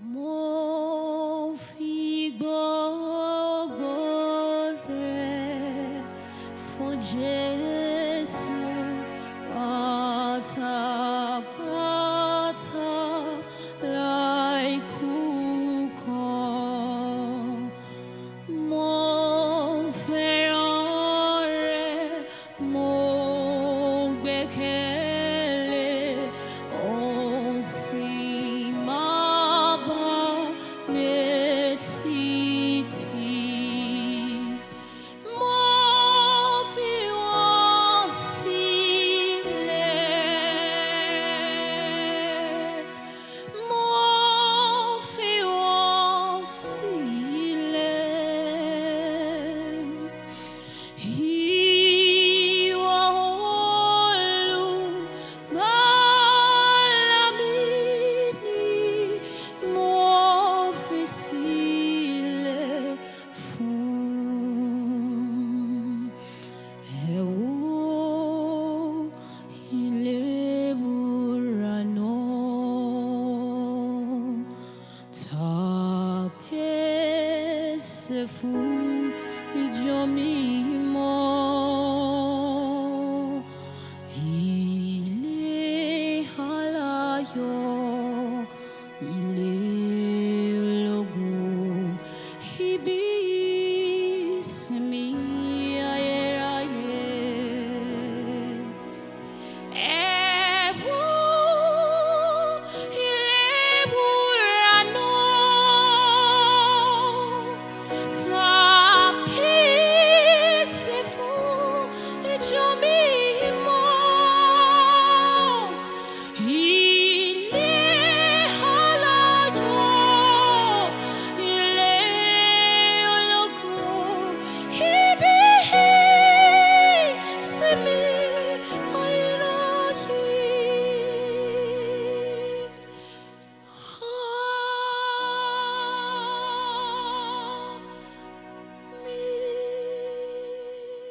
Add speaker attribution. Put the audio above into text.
Speaker 1: Mo fi gbogbo rẹ̀ fún Jésù pátápátá láìkú kan. Mo fẹ́ràn rẹ̀, mo gbekele, ó sì máa bá mi títí. Mo fi wọ́n sílẹ̀, mo fi wọ́n sílẹ̀. Ìwọ Olugbala mi ni mo fi sílẹ̀ fún. Ẹ wo ilé ìwúra náà tá a pèsè fún ìjọ mímọ́.